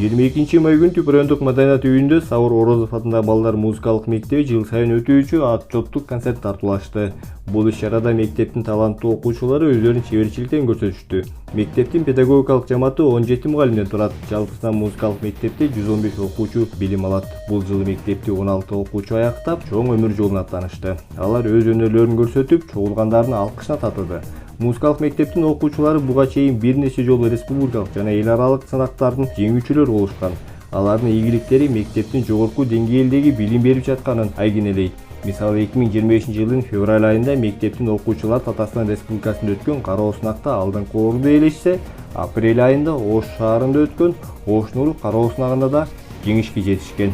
22 май күнү Түп райондук маданият үйүндө Сабыр Орозов атындагы балдар музыкалык мектеби жыл сайын өтүүчү отчеттук концерт тартуулашты. Бул иш-чарада мектептин таланттуу окуучулары өздөрүнүн чеберчиликтерин көрсөтүштү. Мектептин педагогикалык жамааты 17 мугалимден турат. Жалпысынан музыкалык мектепте 115 окуучу билим алат. Бул жылы мектепти 16 окуучу аяктап, чоң өмүр жолуна аттанышты. Алар өз өнөрлөрүн көрсөтүп, чогулгандардын алкышына татыды. Музыкалык мектептин окуучулары буга чейин бир нече жолу республикалык жана эл аралык сынактардын жеңүүчүлөрү болушкан. Алардын ийгиликтери мектептин жогорку деңгээлдеги билим берип жатканын айгинелейт. Мисалы 2025 жылдын февраль айында мектептин окуучулары Татарстан Республикасында өткөн кароо сынакта алдыңкы орунду ээлешсе, апрель айында Ош шаарында өткөн Ош Нурлук кароо сынагында да жеңишке жетишкен.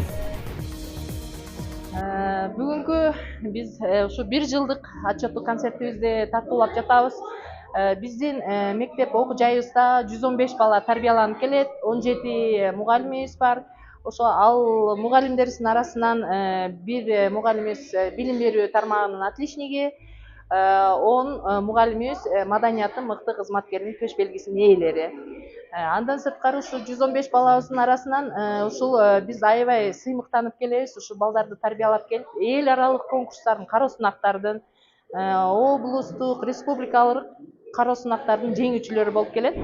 Бүгүнкү биз ушу бир жылдык отчеттук концертибизди тартуулап жатабыз. Биздин мектеп окуу жайыбызда 115 бала тарбияланып келет, 17 мугалимибиз бар. Ошо ал мугалимдерибиздин арасынан бир мугалимибиз билим берүү тармагынын отличниги, 10 мугалимибиз маданияттын мыкты кызматкеринин төш белгисинин ээлери. Андан сырткары ушу 115 балабыздын арасынан ушул биз аябай сыймыктанып келебиз. Ушу балдарды тарбиялап келип, эл аралык конкурстардын, кароо сынактардын, облустук, республикалык кароо сынактардын жеңүүчүлөрү болуп келет.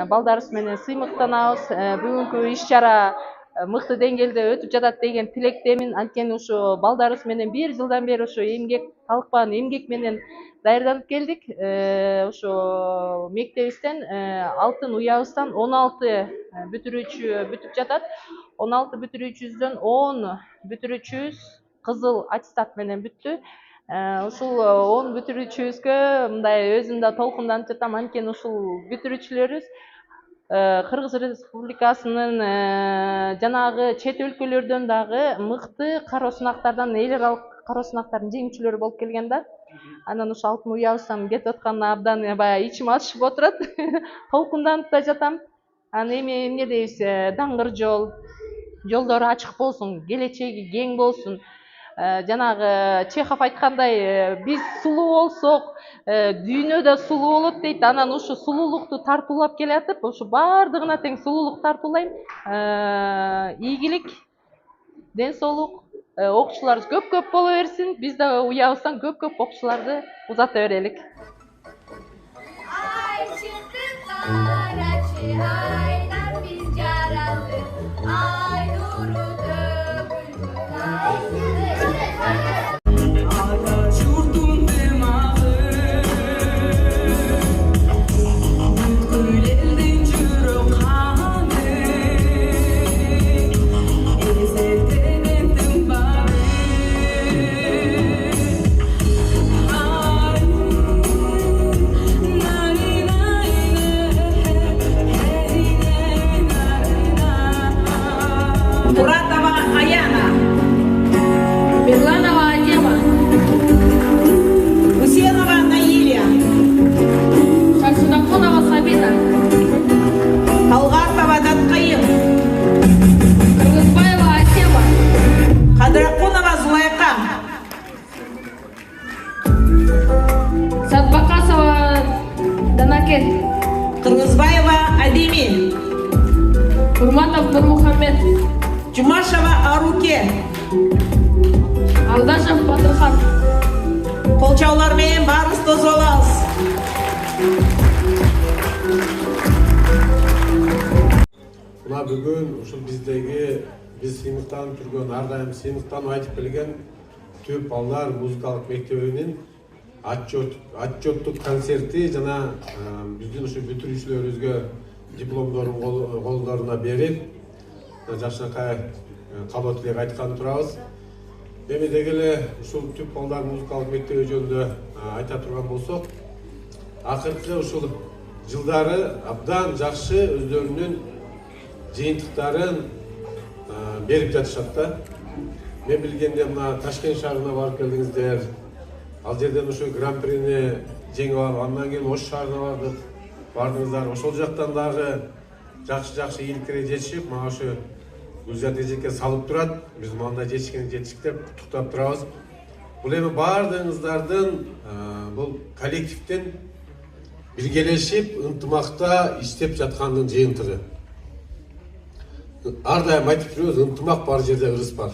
Балдарыбыз менен сыймыктанабыз. Бүгүнкү иш-чара мыкты деңгээлде өтүп жатат деген тилектемин. Анткени ушу балдарыбыз менен бир жылдан бери ушу эмгек, талыкпаган эмгек менен даярданып келдик. Ушу мектебибизден алтын уябыздан 16 бүтүрүүчү бүтүп жатат. 16 бүтүрүүчүбүздөн 10 бүтүрүүчүбүз кызыл аттестат менен бүттү. Ушул 10 бүтүрүүчүбүзгө мындай өзүм да толкунданып жатам. Анткени ушул бүтүрүүчүлөрүбүз Кыргыз Республикасынын жанагы чет өлкөлөрдөн дагы мыкты кароо сынактардан, эл аралык кароо сынактардын жеңүүчүлөрү болуп келген да. Анан ушу алтын уябыздан кетип атканына абдан баягы ичим ачышып отурат. Толкунданып да жатам. Анан эми эмне дейбиз? Даңгыр жол, жолдору ачык болсун, келечеги кең болсун. Жанагы Чехов айткандай, биз сулуу болсок, дүйнө да сулуу болот дейт. Анан ушу сулуулукту тартуулап келатып, ушу бардыгына тең сулуулук тартуулайм. Ийгилик, ден соолук, окуучуларыбыз көп боло берсин. Биз да уябыздан көп окуучуларды узата берелик. Ай чыктык карачы айдан биз жаралдык. Ай нуру төгүлгөн ай. Кыргызбаева Адеми, Курматов Нурмухаммед, Жумашева Аруке, Алдашев Батырхан. Колчаулар менен баарыбыз тосуп алабыз. Мына бүгүн ушул биздеги биз сыймыктанып жүргөн, ар дайым сыймыктанып айтып келген Түп балдар музыкалык мектебинин отчеттук концерти жана биздин ушу бүтүрүүчүлөрүбүзгө дипломдорун колдоруна берип, жакшынакай кабыл тилек айткан турабыз. Эми деги эле ушул Түп балдар музыкалык мектеби жөнүндө айта турган болсок, акыркы ушул жылдары абдан жакшы өздөрүнүн жыйынтыктарын берип жатышат да. Мен билгенде мына Ташкент шаарына барып келдиңиздер. Ал жерден ушу гран-прини жеңип алып, андан кийин Ош шаарына бардыңыздар. Ошол жактан дагы жакшы ийгиликтерге жетишип, мага ушу Гүлзат эжеке салып турат. Биз мында жетишик деп куттуктап турабыз. Бул эми бардыгыңыздардын бул коллективден биргелешип, ынтымакта иштеп жаткандын жыйынтыгы. ар дайым айтып жүрөбүз, ынтымак бар жерде ырыс бар.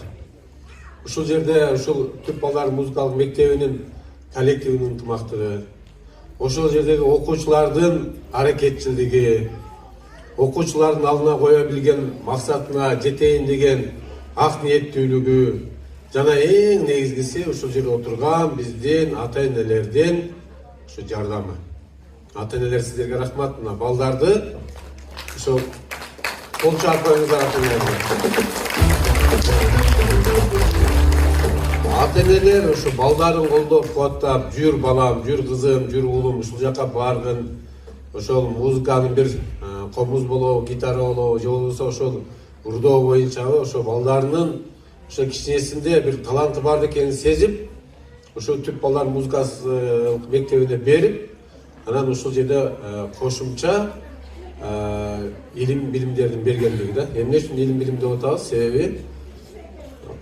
Ушул жерде ушул Түп балдар музыкалык мектебинин коллективинин ынтымактыгы, ошол жердеги окуучулардын аракетчилдиги, окуучулардын алдына кое билген максатына жетейин деген ак ниеттүүлүгү жана эң негизгиси ушул жерде отурган биздин ата-энелердин ушу жардамы. Ата-энелер, сиздерге рахмат. Мына балдарды ошо кол чаппаңыздар ата-энелерге. Ата-энелер ошо балдарын колдоп кубаттап, жүр балам, жүр кызым, жүр уулум, ушул жака баргын. Ошол музыканын бир комуз болобу, гитара болобу, же болбосо ошол урдоо боюнчабы ошо балдарынын ошо кичинесинде бир таланты бар экенин сезип, ошо Түп балдар музыкасы мектебине берип, анан ушул жерде кошумча илим билимдердин бергендиги да. Эмне үчүн илим билим деп атабыз? Себеби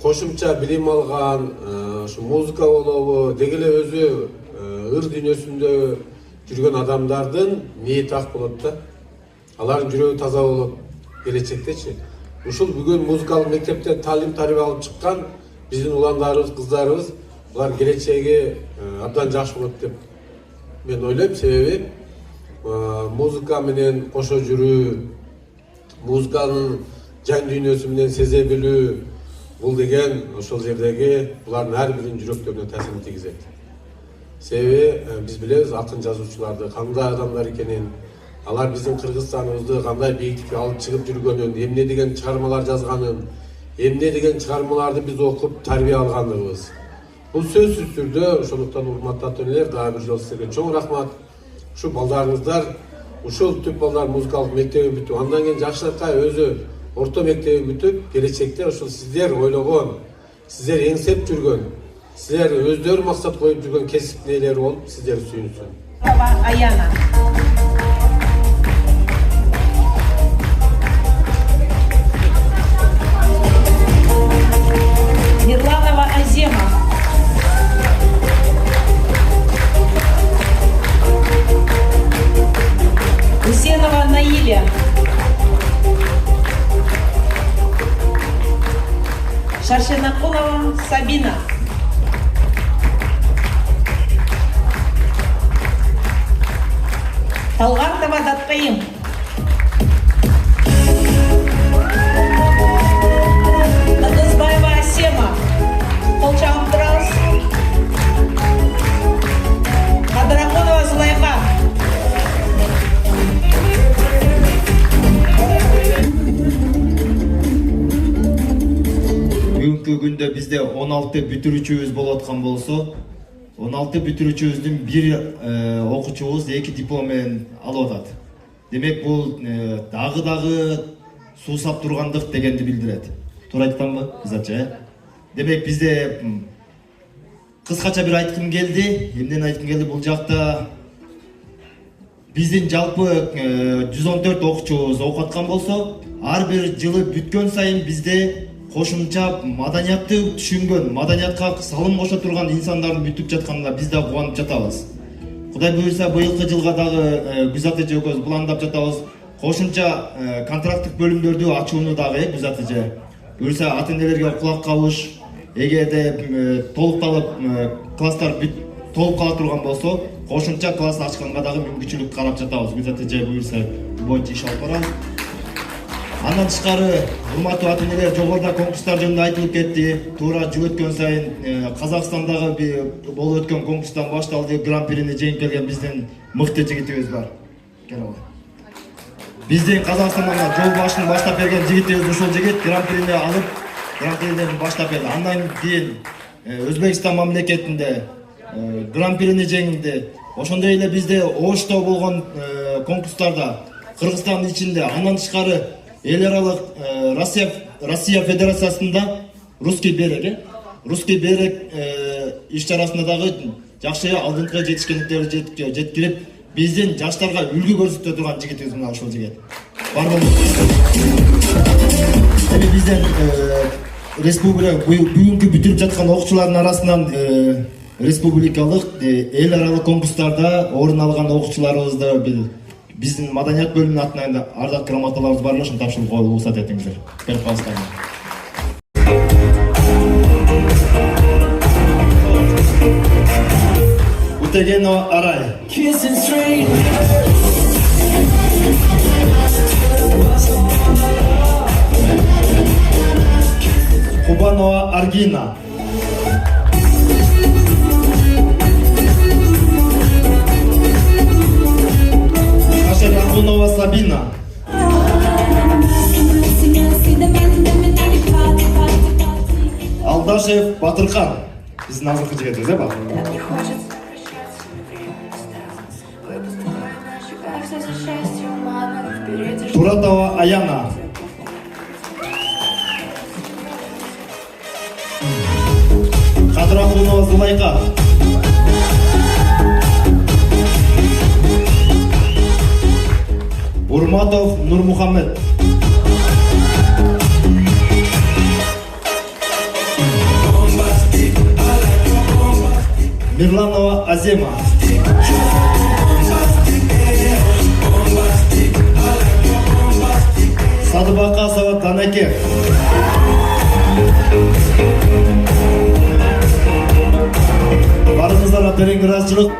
кошумча билим алган, ошо музыка болобу, деги эле өзү ыр дүйнөсүндө жүргөн адамдардын ниети ак болот да. Алардын жүрөгү таза болот келечектечи. Ушул бүгүн музыкалык мектептен таалим тарбия алып чыккан биздин уландарыбыз, кыздарыбыз, булар келечеги абдан жакшы болот деп мен ойлойм. Себеби музыка менен кошо жүрүү, музыканын жан дүйнөсү менен сезе билүү, бул деген ошол жердеги булардын ар биринин жүрөктөрүнө таасирин тийгизет. Себеби биз билебиз акын жазуучуларды кандай адамдар экенин, алар биздин Кыргызстаныбызды кандай бийиктикке алып чыгып жүргөнүн, эмне деген чыгармалар жазганын, эмне деген чыгармаларды биз окуп тарбия алганыбыз. Бул сөзсүз түрдө. Ошондуктан урматтуу ата-энелер, дагы бир жолу силерге чоң рахмат. Ушу балдарыңыздар ушул Түп балдар музыкалык мектебин бүтүп, андан кийин жакшыракай өзү орто мектебин бүтүп, келечекте ушул сиздер ойлогон, сиздер эңсеп жүргөн, сиздер өздөрү максат коюп жүргөн кесиптин ээлери болуп, сиздер сүйүнсүн. Аяна. Мирланова Азема. Усенова Наиля. Шаршенакулова Сабина. Талгартова Даткаим. Надызбаева Асема. Колчагым турабыз. Кадыракулова Зулайха. Бүгүнкү күндө бизде 16 бүтүрүүчүбүз болуп аткан болсо, 16 бүтүрүүчүбүздүн бир окуучубуз 2 диплом менен алып атат. Демек бул дагы суусап тургандык дегенди билдирет. Туура айтканбы? Кызача. Демек бизде кыскача бир айткым келди. Эмнени айткым келди? Бул жакта биздин жалпы 114 окуучубуз окуп аткан болсо, ар бир жылы бүткөн сайын бизде кошумча маданиятты түшүнгөн, маданиятка салым кошо турган инсандардын бүтүп жатканына биз да кубанып жатабыз. Кудай буюрса, быйылкы жылга дагы Гүзат эже экөөбүз пландап жатабыз. Кошумча контракттык бөлүмдөрдү ачууну дагы Гүзат эже. Буюрса ата-энелерге кулак кабыш, эгерде толукталып класстар толуп кала турган болсо, кошумча класс ачканга дагы мүмкүнчүлүк карап жатабыз. Гүзат эже буюрса бул боюнча иш алып барабыз. Андан тышкары, урматтуу ата-энелер, жогоруда конкурстар жөнүндө айтылып кетти. Туура жыл өткөн сайын Казакстандагы болуп өткөн конкурстан башталды. Гран-прини жеңип келген биздин мыкты жигитибиз бар. Биздин Казакстандан жол башын баштап берген жигитибиз ушул жигит гран-прини алып, гран-приниден баштап берди. Андан кийин Өзбекстан мамлекетинде гран-прини жеңилди. Ошондой эле бизде Ошто болгон конкурстарда Кыргызстандын ичинде, андан тышкары эл аралык Россия Федерациясында русский берег иш чарасында дагы жакшы алдыңкы жетишкендиктерди жеткирип, биздин жаштарга үлгү көрсөтө турган жигитибиз мына ушул жигит. Эми бизден республика бүгүнкү бүтүрүп жаткан окуучулардын арасынан республикалык эл аралык конкурстарда орун алган окуучуларыбызды биздин маданият бөлүмүнүн атынан да ардак грамоталарыбыз бар эле, ошону тапшырууга уруксат этиңиздер. Берип калыңыздар. Утегенова Арай. Кубанова Аргина. Ашерахунова Сабина. Алдашев Батырхан. Биздин азыркы жигитибиз, бак. Туратова Аяна. Кадрахунова Зулайка. Урматов Нурмухаммед. Мирланова Азема. Садыбакасова Данаке. Барыңыздарга терең ыраазычылык.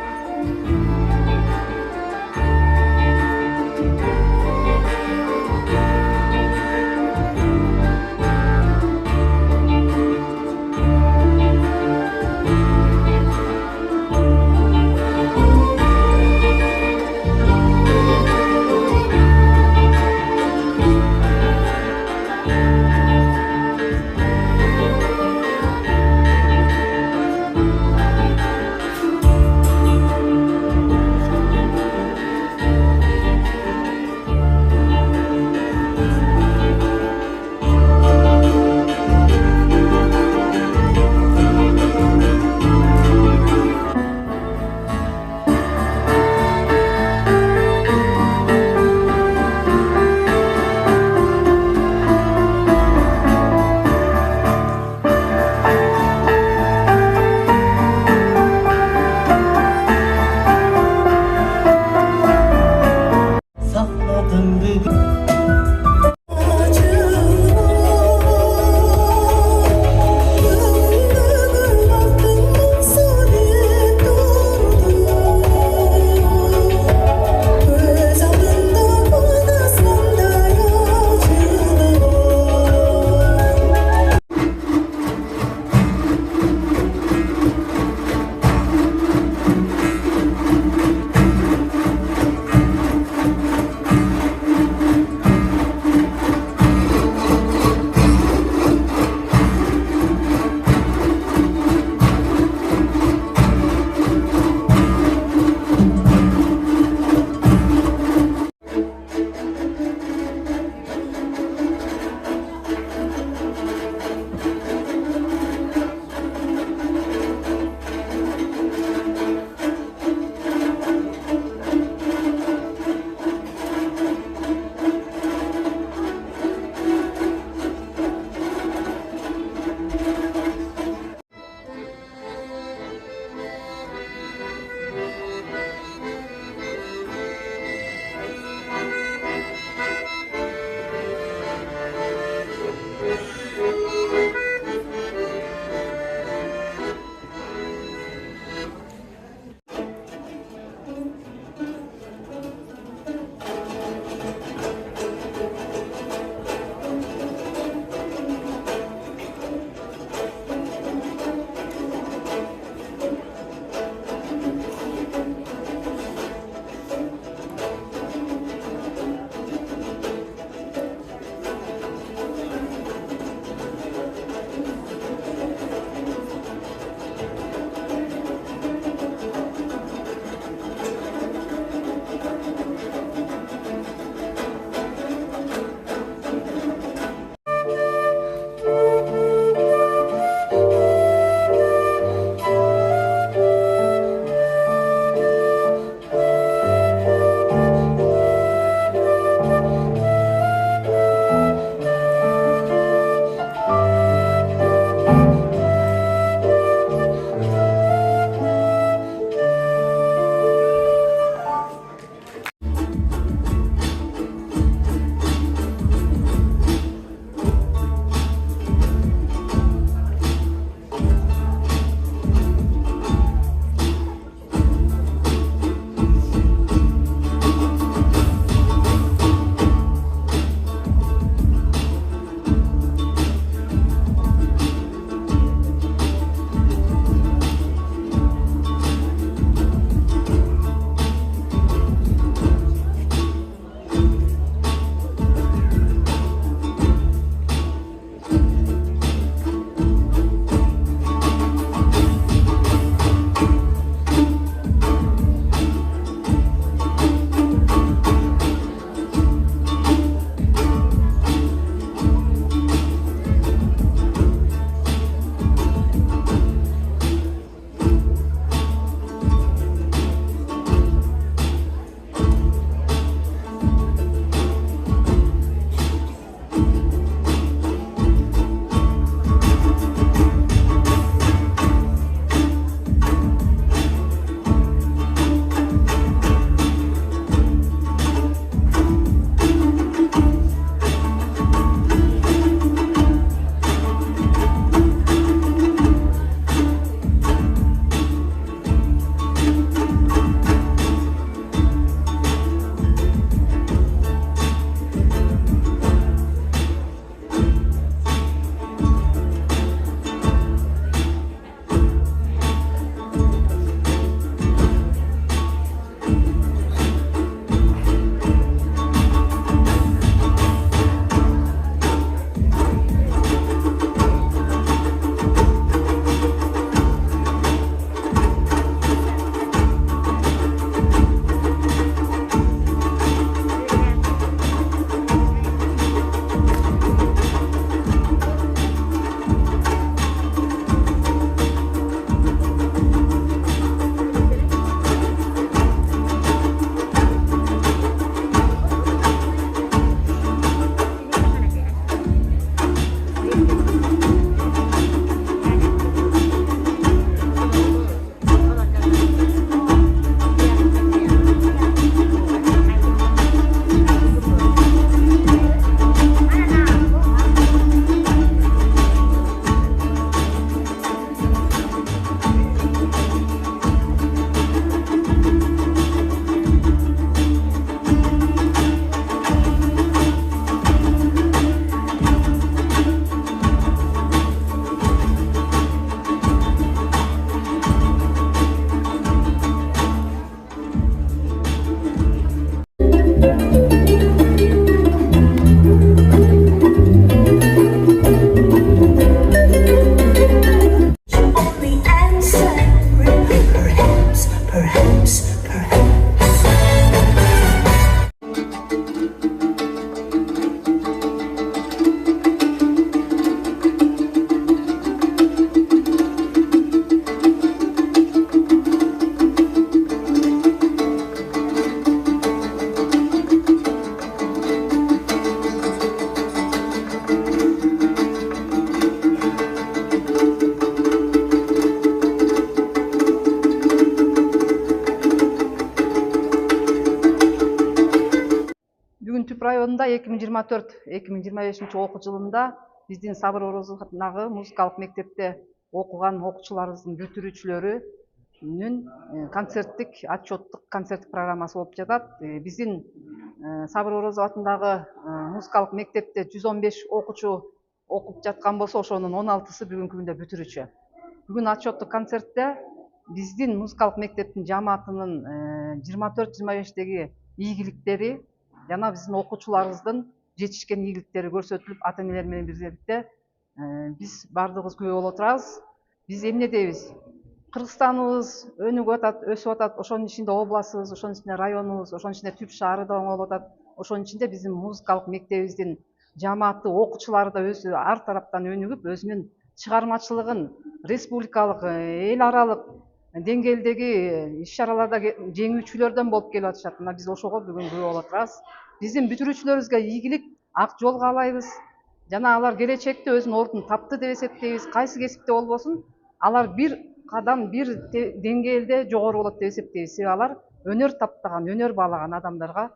жылында 2024-2025 окуу жылында биздин Сабыр Орозов атындагы музыкалык мектепте окуган окуучуларыбыздын бүтүрүүчүлөрүнүн концерттик отчеттук концерттик программасы болуп жатат. Биздин Сабыр Орозов атындагы музыкалык мектепте 115 окуучу окуп жаткан болсо, ошонун 16сы бүгүнкү күндө бүтүрүүчү. Бүгүн отчеттук концертте биздин музыкалык мектептин жамаатынын 24-25деги ийгиликтери жана биздин окуучуларыбыздын жетишкен ийгиликтери көрсөтүлүп, ата энелер менен бирдикте биз баардыгыбыз күбө болуп отурабыз. Биз эмне дейбиз? Кыргызстаныбыз өнүгүп атат, өсүп атат. Ошонун ичинде областыбыз, ошонун ичинде районубуз, ошонун ичинде түп шаары да оңолуп атат. Ошонун ичинде биздин музыкалык мектебибиздин жамааты, окуучулары да өзү ар тараптан өнүгүп, өзүнүн чыгармачылыгын республикалык, эл аралык деңгээлдеги иш-чараларда жеңүүчүлөрдөн болуп келип атышат. Мына биз ошого бүгүн күбө болуп атабыз. Биздин бүтүрүүчүлөрүбүзгө ийгилик, ак жол каалайбыз. Жана алар келечекте өзүнүн ордун тапты деп эсептейбиз. Кайсы кесипте болбосун, алар бир кадам, бир деңгээлде жогору болот деп эсептейбиз. Себеби алар өнөр таптаган, өнөр баалаган адамдарга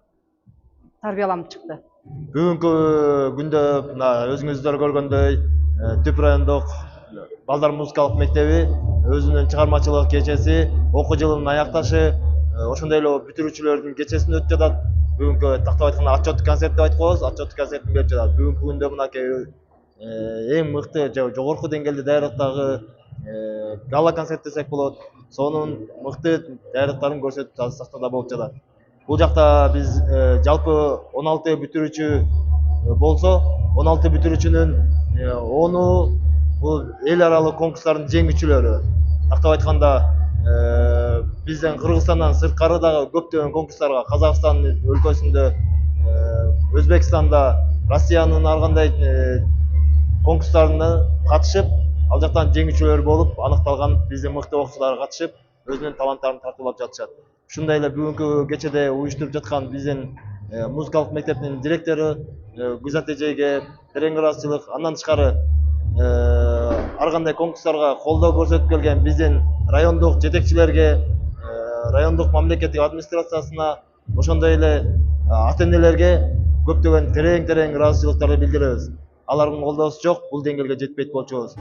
тарбияланып чыкты. Бүгүнкү күндө мына өзүңүздөр көргөндөй Түп райондук балдар музыкалык мектеби өзүнүн чыгармачылык кечеси, окуу жылынын аякташы, ошондой эле бүтүрүүчүлөрдүн кечесин өтүп жатат. Бүгүнкү тактап айтканда отчеттук концерт деп айтып коебуз. Отчеттук концертин берип жатат. Бүгүнкү күндө мынакей эң мыкты жогорку деңгээлде даярдыктагы гала концерт десек болот. Сонун мыкты даярдыктарын көрсөтүп жатсак да болуп жатат. Бул жакта биз жалпы 16 бүтүрүүчү болсо, 16 бүтүрүүчүнүн 10-у бул эл аралык конкурстардын жеңүүчүлөрү. Тактап айтканда бизден Кыргызстандан сырткары дагы көптөгөн конкурстарга, Казакстан өлкөсүндө, Өзбекстанда, Россиянын ар кандай конкурстарына катышып, ал жактан жеңүүчүлөр болуп, аныкталган биздин мыкты окуучулар катышып, өзүнүн таланттарын тартуулап жатышат. Ушундай эле бүгүнкү кечеде уюштуруп жаткан биздин музыкалык мектептин директору Гүзат эжеге терең ыраазычылык, андан тышкары ар кандай конкурстарга колдоо көрсөтүп келген биздин райондук жетекчилерге, райондук мамлекеттик администрациясына, ошондой эле ата энелерге көптөгөн терең ыраазычылыктарды билдиребиз. Алардын колдоосу жок, бул деңгээлге жетпейт болчубуз.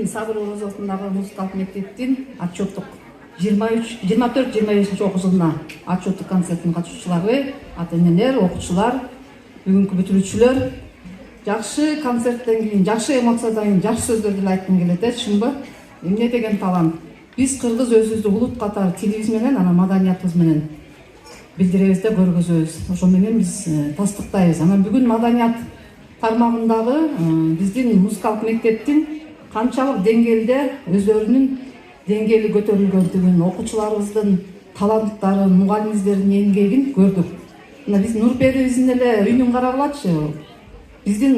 Сабыр Орозов атындагы музыкалык мектептин отчеттук 24-25 окуу жылына отчеттук концерттин катышуучулары, ата энелер, окуучулар, бүгүнкү бүтүрүүчүлөр жакшы концерттен кийин, жакшы эмоциядан кийин жакшы сөздөрдү эле айткым келет, чынбы? Эмне деген талант. Биз кыргыз өзүбүздү улут катары тилибиз менен, анан маданиятыбыз менен билдиребиз да көргөзөбүз. Ошо менен биз тастыктайбыз. Анан бүгүн маданият тармагындагы биздин музыкалык мектептин канчалык деңгээлде өздөрүнүн деңгээли көтөрүлгөндүгүн, окуучуларыбыздын таланттарын, мугалимибиздердин эмгегин көрдүк. Мына биз Нурперибиздин эле үйүнүн карагылачы. Биздин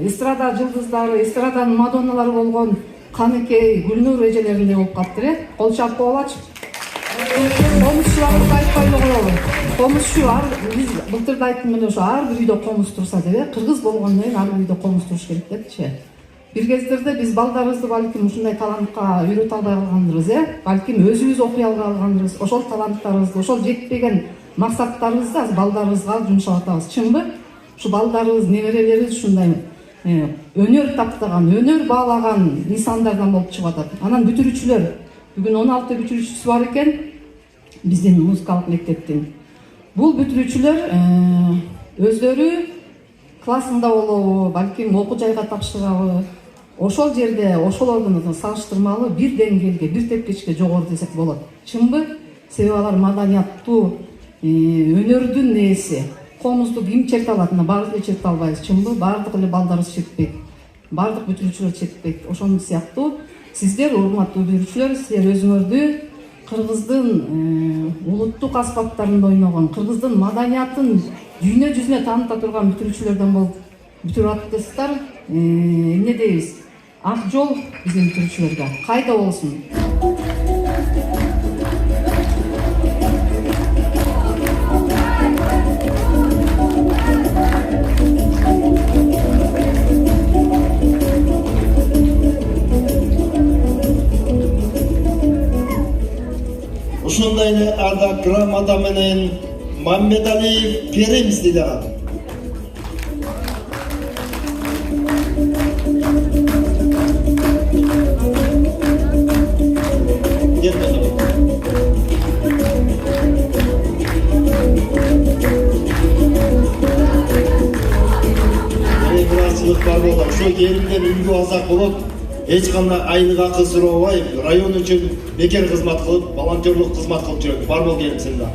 эстрада жылдыздары, эстраданын мадонналары болгон Каныкей, Гүлнур эжелериндей болуп калыптыр. Кол чалып коелачы. Комузчуларды айтпай коелу. Комузчу биз былтыр да айттым эле ошо ар бир үйдө комуз турса деп, кыргыз болгондон кийин ар бир үйдө комуз туруш керек депчи. Бир кездерде биз балдарыбызды балким ушундай талантка үйрөтө албай калгандырбыз, балким өзүбүз окуй албай калгандырбыз. Ошол таланттарыбызды, ошол жетпеген максаттарыбызды азыр балдарыбызга жумшап атабыз. Чынбы? Ушу балдарыбыз, неберелерибиз ушундай өнөр таптаган, өнөр баалаган нысандардан болуп чыгып атат. Анан бүтүрүүчүлөр, бүгүн 16 бүтүрүүчүсү бар экен биздин музыкалык мектептин. Бул бүтүрүүчүлөр өздөрү классында болобу, балким окуу жайга тапшырабы, ошол жерде ошолордон салыштырмалуу бир деңгээлге, бир тепкичке жогору десек болот. Чынбы? Себеби алар маданияттуу, өнөрдүн ээси. Комузду ким черте алат? Баардык эле черте албайбыз. Чынбы? Баардык эле балдарыбыз чертпейт. Баардык бүтүрүүчүлөр чертпейт. Ошол сыяктуу сиздер, урматтуу бүтүрүүчүлөр, сиздер өзүңөрдү кыргыздын улуттук аспаптарында ойногон, кыргыздын маданиятын дүйнө жүзүнө тааныта турган бүтүрүүчүлөрдөн болуп бүтүрүп атасыздар. Эмне дейбиз? Ак жол биздин бүтүрүүчүлөргө кайда болсун. Ушундай эле ардак грамота менен Маммедалиев Керим сыйланат. Бар болот. Ошо Керимден үйгө алсак болот. Эч кандай айлык акы сурабай, район үчүн бекер кызмат кылып, волонтерлук кызмат кылып жүрөт. Бар бол Керим сен да.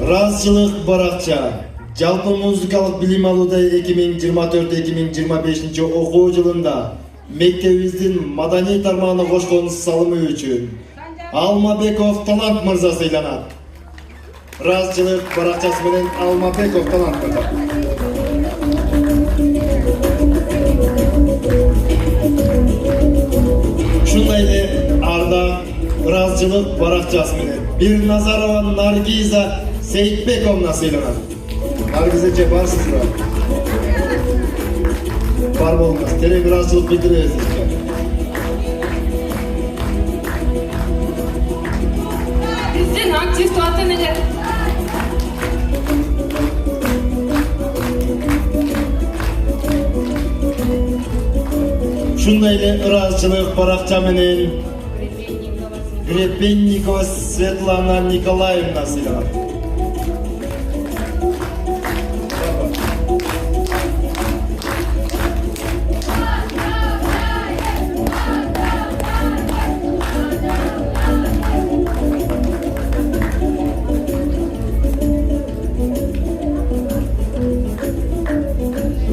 Разчылык баракча. Жалпы музыкалык билим алууда 2024-2025 окуу жылында мектебибиздин маданий тармагына кошкон салымы үчүн Алмабеков Талант мырза сыйланат. Разчылык баракчасы менен Алмабеков Талант мырза. Ушундай эле ардак разчылык баракчасы менен Бирназарова Наргиза Сейтбековна сыйланат. Наргиза эже барсызбы? Бар болуңуз. Терең разчылык билдиребиз. Биздин активдүү ата-энелер Ушундай эле ыраазчылык баракча менен Гребенникова Светлана Николаевна сыйланат.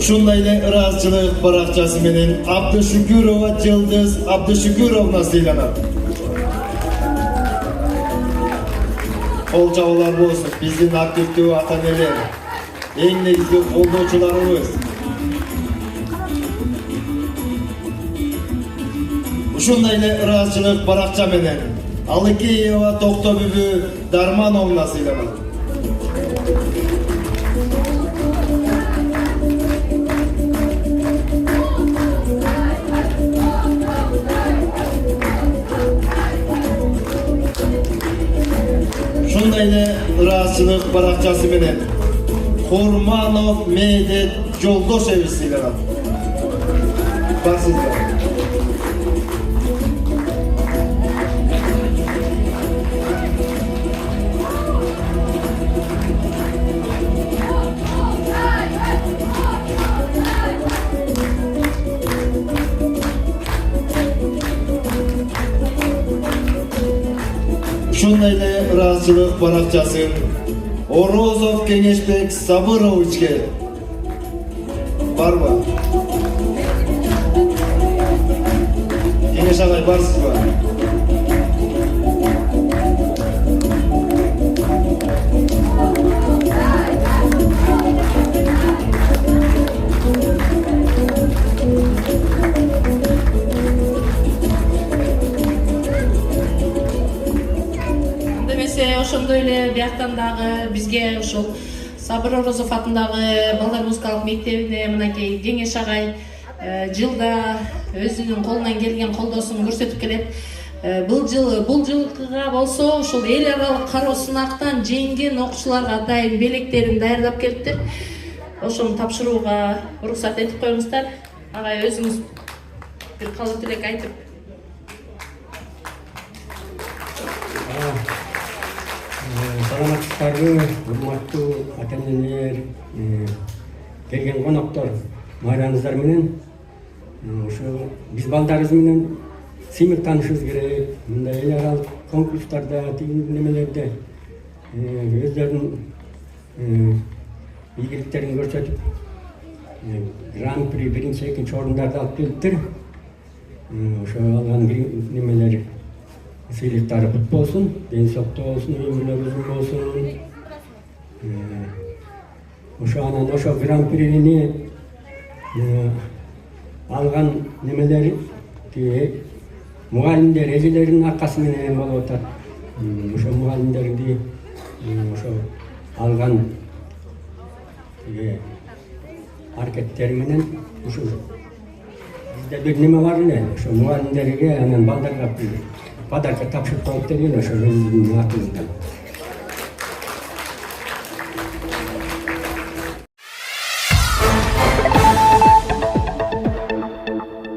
Ушундай эле ыраазчылык баракчасы менен Абдышүкүрова Жылдыз Абдышүкүровна сыйланат. Кол чабуулар болсун, биздин активдүү ата-энелер, эң негизги колдоочуларыбыз. Ушундай эле ыраазчылык баракча менен Алыкеева Токтобүбү Дармановна сыйланат. Ушундай эле ыраазчылык баракчасы менен Курманов Медет Жолдошевич сыйланат. Барсыздар. Ушундай эле ыраазчылык баракчасын Орозов Кеңешбек Сабыровичке барбы? Кеңеш агай барсызбы? Демесе ошондой эле бияктан дагы бизге ушул Сабыр Орозов атындагы балдар музыкалык мектебине мынакей Кеңеш агай жылда өзүнүн колунан келген колдоосун көрсөтүп келет. Бул жылкыга болсо ушул эл аралык кароо сынактан жеңген окуучуларга атайын белектерин даярдап келиптир. Ошону тапшырууга уруксат этип коюңуздар. Агай өзүңүз бир калып тилек айтып. Саламатсыздарбы, урматтуу ата-энелер, келген коноктор, майраңыздар менен ошо биз балдарыбыз менен сыймык таанышыбыз керек. Мындай эл аралык конкурстарда, немелерде өздөрүнүн ийгиликтерин көрсөтүп, гран-при биринчи, экинчи орундарды алып келиптир. Ошо алган немелер сыйлыктары кут болсун, ден соолукта болсун, үй бүлөбүздүн болсун. Ошо анан ошо гран-прини алган немелери мугалимдер, эжелердин аркасы менен болуп атат. Ошо мугалимдерди ошо алган аракеттери менен ушул бизде бир неме бар эле, ошо мугалимдерге анан балдарга подарка тапшырып коюп деген ошо өзүбүздүн атыбыздан.